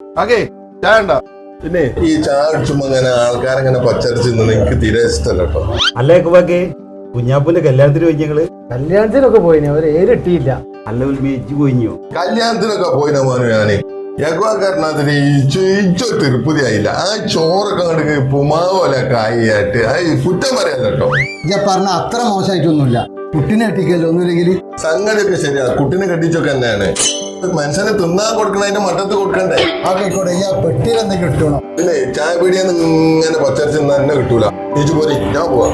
ആകെ ചായണ്ട. പിന്നെ ഈ ചായ അടിച്ചുമ്പോ അങ്ങനെ ആൾക്കാരങ്ങനെ പച്ചരച്ച് എനിക്ക് തീരെ ഇഷ്ടമല്ല കേട്ടോ. അല്ലേ കുവാക്കെ കുഞ്ഞാപ്പൂന്റെ കല്യാണത്തിന് പോയി ഞങ്ങള് കല്യാണത്തിനൊക്കെ പോയിന് അവര് ഏരിട്ടിയില്ല. അല്ല ഉൽമേച്ച് പോയിഞ്ഞോ? കല്യാണത്തിനൊക്കെ പോയിന മോനു ഞാന് യഗ്വാക്കാരനതിന് ഇച്ചോ തിരുപ്പതി ആയില്ല. ആ ചോറൊക്കെ കണ്ട് പുമാവലൊക്കെ ആയിട്ട് കുറ്റം പറയാല്ല കേട്ടോ. ഞാൻ പറഞ്ഞ അത്ര മോശമായിട്ടൊന്നുമില്ല. കുട്ടിനെ കെട്ടിക്കല്ലോ ഒന്നുമില്ലെങ്കിൽ സംഗതിയൊക്കെ ശരിയാ, കുട്ടിനെ കെട്ടിച്ചൊക്കെ തന്നെയാണ്. മനുഷ്യനെ തിന്നാൻ കൊടുക്കണതിന്റെ മട്ടത്ത് കൊടുക്കണ്ടേ? ആയിക്കോട്ടെ. ഈ പെട്ടിയിൽ എന്തെങ്കിലും കിട്ടണം. പിന്നെ ചായ പീടിയെന്ന് ഇങ്ങനെ പച്ചരച്ച് തന്നെ കിട്ടൂല. നീച്ചു പോരെ, ഞാൻ പോവാ.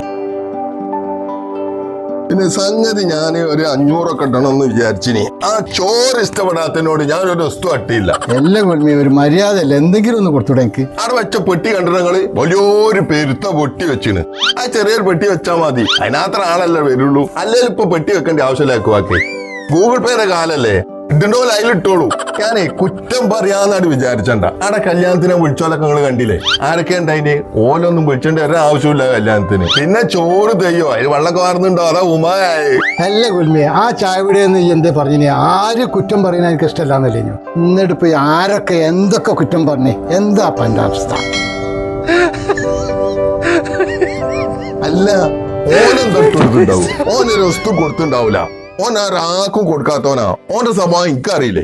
പിന്നെ സംഗതി ഞാൻ ഒരു 500 ഒക്കെ ഇടണമെന്ന് വിചാരിച്ചിനി. ആ ചോറ് ഇഷ്ടപ്പെടാത്തതിനോട് ഞാനൊരു വസ്തു അട്ടിയില്ല. എല്ലാം കൊണ്ടുപോയി ഒരു മര്യാദ അല്ല, എന്തെങ്കിലും ഒന്ന് കൊടുത്തൂടെ എനിക്ക്. അവിടെ വെച്ച പെട്ടി കണ്ടിട്ടങ്ങള് വലിയൊരു പെരുത്ത പൊട്ടി വെച്ചിന്. ആ ചെറിയൊരു പെട്ടി വെച്ചാൽ മതി, അതിനത്ര ആളല്ലേ വരുള്ളൂ. അല്ലെങ്കിൽ ഇപ്പൊ പെട്ടി വെക്കേണ്ട ആവശ്യമില്ലാക്കുവാക്കെ. ഗൂഗിൾ പേയുടെ കാലല്ലേ, ഇടണ്ടോ അതിലിട്ടോളൂ. ഞാനേ കുറ്റം പറയാന്നാണ് വിചാരിച്ചണ്ട. അവിടെ കല്യാണത്തിനെ വിളിച്ചോലൊക്കെ നിങ്ങൾ കണ്ടില്ലേ? ആരൊക്കെ ഉണ്ടായിന്? ഓലൊന്നും വിളിച്ചോണ്ട് വരാൻ ആവശ്യമില്ല കല്യാണത്തിന്. പിന്നെ ചോറ് തെയ്യോ അതിന് വെള്ളമൊക്കെ വാർന്നുണ്ടോ? അതാ ഉമായായി. അല്ല കുൽമിയെ, ആ ചായ പിടിയെന്ന് എന്തേ പറഞ്ഞിനി? ആര് കുറ്റം പറയുന്ന എനിക്ക് ഇഷ്ടമല്ലാന്നല്ലേ ഞാൻ. എന്നിട്ട് ഇപ്പൊ ആരൊക്കെ എന്തൊക്കെ കുറ്റം പറഞ്ഞേ? എന്താ എന്റെ അവസ്ഥ? അല്ല, ഓനും തൊട്ടുണ്ടാവും, ഓനൊരു വസ്തു കൊടുത്തുണ്ടാവൂല. ഓൻ ആർക്കും കൊടുക്കാത്തവനാ. ഓന്റെ സ്വഭാവം എനിക്കറിയില്ലേ?